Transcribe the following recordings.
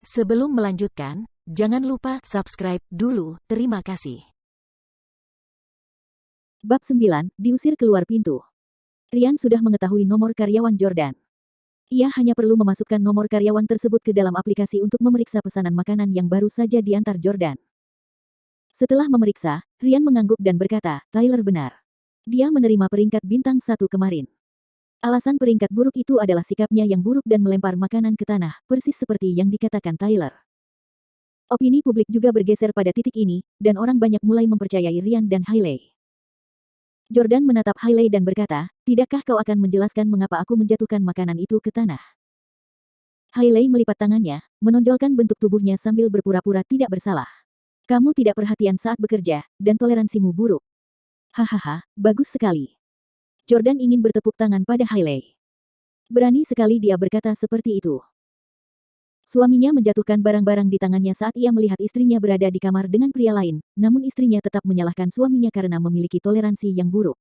Sebelum melanjutkan, jangan lupa subscribe dulu. Terima kasih. Bab 9, diusir keluar pintu. Ryan sudah mengetahui nomor karyawan Jordan. Ia hanya perlu memasukkan nomor karyawan tersebut ke dalam aplikasi untuk memeriksa pesanan makanan yang baru saja diantar Jordan. Setelah memeriksa, Ryan mengangguk dan berkata, Tyler benar. Dia menerima peringkat bintang 1 kemarin. Alasan peringkat buruk itu adalah sikapnya yang buruk dan melempar makanan ke tanah, persis seperti yang dikatakan Tyler. Opini publik juga bergeser pada titik ini, dan orang banyak mulai mempercayai Ryan dan Hailey. Jordan menatap Hailey dan berkata, tidakkah kau akan menjelaskan mengapa aku menjatuhkan makanan itu ke tanah? Hailey melipat tangannya, menonjolkan bentuk tubuhnya sambil berpura-pura tidak bersalah. Kamu tidak perhatian saat bekerja, dan toleransimu buruk. Hahaha, bagus sekali. Jordan ingin bertepuk tangan pada Hailey. Berani sekali dia berkata seperti itu. Suaminya menjatuhkan barang-barang di tangannya saat ia melihat istrinya berada di kamar dengan pria lain, namun istrinya tetap menyalahkan suaminya karena memiliki toleransi yang buruk.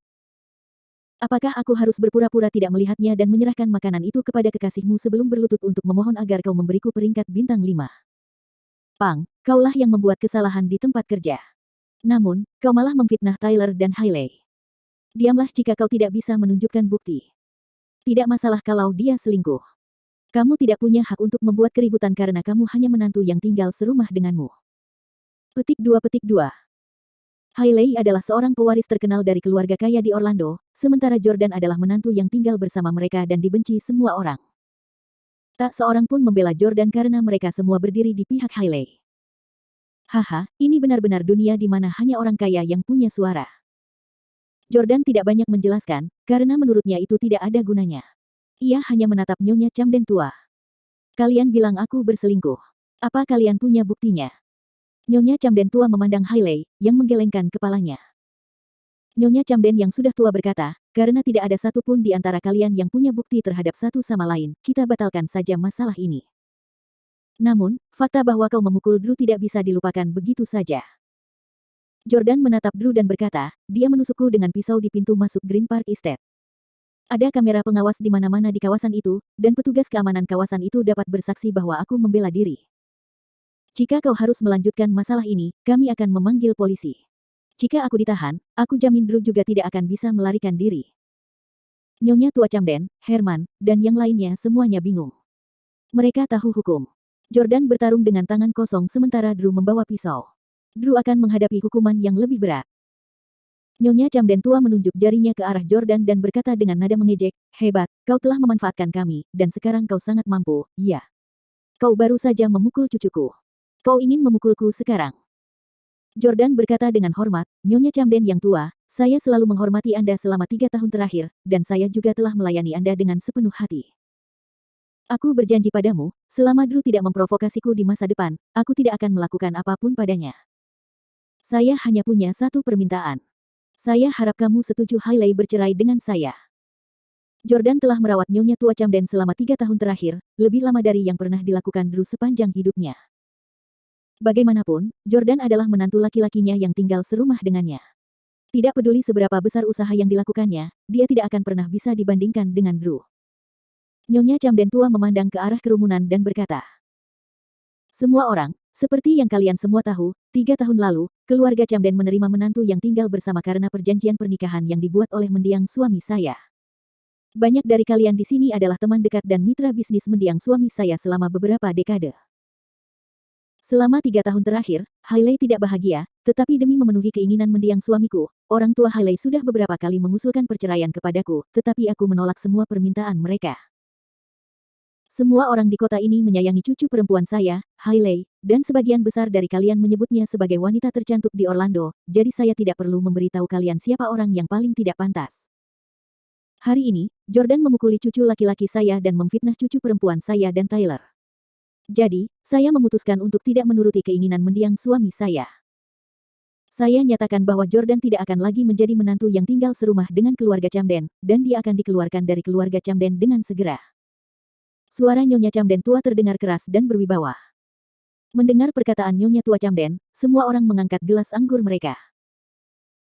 Apakah aku harus berpura-pura tidak melihatnya dan menyerahkan makanan itu kepada kekasihmu sebelum berlutut untuk memohon agar kau memberiku peringkat bintang 5? Pang, kaulah yang membuat kesalahan di tempat kerja. Namun, kau malah memfitnah Tyler dan Hailey. Diamlah jika kau tidak bisa menunjukkan bukti. Tidak masalah kalau dia selingkuh. Kamu tidak punya hak untuk membuat keributan karena kamu hanya menantu yang tinggal serumah denganmu. Petik 2. Hailey adalah seorang pewaris terkenal dari keluarga kaya di Orlando, sementara Jordan adalah menantu yang tinggal bersama mereka dan dibenci semua orang. Tak seorang pun membela Jordan karena mereka semua berdiri di pihak Hailey. Haha, ini benar-benar dunia di mana hanya orang kaya yang punya suara. Jordan tidak banyak menjelaskan, karena menurutnya itu tidak ada gunanya. Ia hanya menatap Nyonya Camden tua. Kalian bilang aku berselingkuh. Apa kalian punya buktinya? Nyonya Camden tua memandang Hailey, yang menggelengkan kepalanya. Nyonya Camden yang sudah tua berkata, karena tidak ada satupun di antara kalian yang punya bukti terhadap satu sama lain, kita batalkan saja masalah ini. Namun, fakta bahwa kau memukul Drew tidak bisa dilupakan begitu saja. Jordan menatap Drew dan berkata, dia menusukku dengan pisau di pintu masuk Green Park Estate. Ada kamera pengawas di mana-mana di kawasan itu, dan petugas keamanan kawasan itu dapat bersaksi bahwa aku membela diri. Jika kau harus melanjutkan masalah ini, kami akan memanggil polisi. Jika aku ditahan, aku jamin Drew juga tidak akan bisa melarikan diri. Nyonya tua Camden, Herman, dan yang lainnya semuanya bingung. Mereka tahu hukum. Jordan bertarung dengan tangan kosong sementara Drew membawa pisau. Drew akan menghadapi hukuman yang lebih berat. Nyonya Camden tua menunjuk jarinya ke arah Jordan dan berkata dengan nada mengejek, hebat, kau telah memanfaatkan kami, dan sekarang kau sangat mampu, ya. Kau baru saja memukul cucuku. Kau ingin memukulku sekarang. Jordan berkata dengan hormat, Nyonya Camden yang tua, saya selalu menghormati Anda selama 3 tahun terakhir, dan saya juga telah melayani Anda dengan sepenuh hati. Aku berjanji padamu, selama Drew tidak memprovokasiku di masa depan, aku tidak akan melakukan apapun padanya. Saya hanya punya satu permintaan. Saya harap kamu setuju Hailey bercerai dengan saya. Jordan telah merawat Nyonya tua Camden selama 3 tahun terakhir, lebih lama dari yang pernah dilakukan Drew sepanjang hidupnya. Bagaimanapun, Jordan adalah menantu laki-lakinya yang tinggal serumah dengannya. Tidak peduli seberapa besar usaha yang dilakukannya, dia tidak akan pernah bisa dibandingkan dengan Drew. Nyonya Camden tua memandang ke arah kerumunan dan berkata, semua orang, seperti yang kalian semua tahu, 3 tahun lalu, keluarga Camden menerima menantu yang tinggal bersama karena perjanjian pernikahan yang dibuat oleh mendiang suami saya. Banyak dari kalian di sini adalah teman dekat dan mitra bisnis mendiang suami saya selama beberapa dekade. Selama 3 tahun terakhir, Hailey tidak bahagia, tetapi demi memenuhi keinginan mendiang suamiku, orang tua Hailey sudah beberapa kali mengusulkan perceraian kepadaku, tetapi aku menolak semua permintaan mereka. Semua orang di kota ini menyayangi cucu perempuan saya, Hailey, dan sebagian besar dari kalian menyebutnya sebagai wanita tercantik di Orlando, jadi saya tidak perlu memberitahu kalian siapa orang yang paling tidak pantas. Hari ini, Jordan memukuli cucu laki-laki saya dan memfitnah cucu perempuan saya dan Tyler. Jadi, saya memutuskan untuk tidak menuruti keinginan mendiang suami saya. Saya nyatakan bahwa Jordan tidak akan lagi menjadi menantu yang tinggal serumah dengan keluarga Camden, dan dia akan dikeluarkan dari keluarga Camden dengan segera. Suara Nyonya Camden tua terdengar keras dan berwibawa. Mendengar perkataan Nyonya tua Camden, semua orang mengangkat gelas anggur mereka.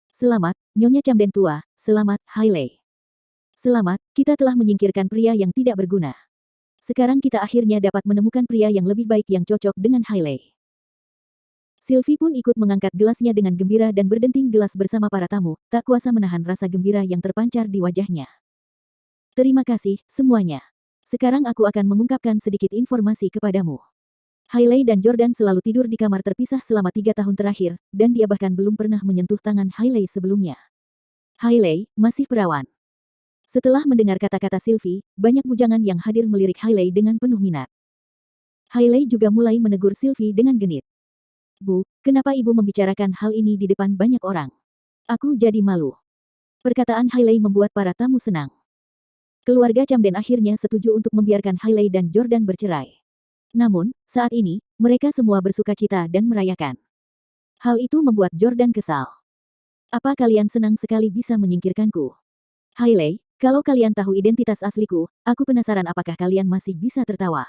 Selamat, Nyonya Camden tua, selamat, Hailey. Selamat, kita telah menyingkirkan pria yang tidak berguna. Sekarang kita akhirnya dapat menemukan pria yang lebih baik yang cocok dengan Hailey. Sylvie pun ikut mengangkat gelasnya dengan gembira dan berdenting gelas bersama para tamu, tak kuasa menahan rasa gembira yang terpancar di wajahnya. Terima kasih, semuanya. Sekarang aku akan mengungkapkan sedikit informasi kepadamu. Hailey dan Jordan selalu tidur di kamar terpisah selama 3 tahun terakhir, dan dia bahkan belum pernah menyentuh tangan Hailey sebelumnya. Hailey, masih perawan. Setelah mendengar kata-kata Sylvie, banyak bujangan yang hadir melirik Hailey dengan penuh minat. Hailey juga mulai menegur Sylvie dengan genit. Bu, kenapa ibu membicarakan hal ini di depan banyak orang? Aku jadi malu. Perkataan Hailey membuat para tamu senang. Keluarga Camden akhirnya setuju untuk membiarkan Hailey dan Jordan bercerai. Namun, saat ini, mereka semua bersukacita dan merayakan. Hal itu membuat Jordan kesal. Apa kalian senang sekali bisa menyingkirkanku? Hailey, kalau kalian tahu identitas asliku, aku penasaran apakah kalian masih bisa tertawa.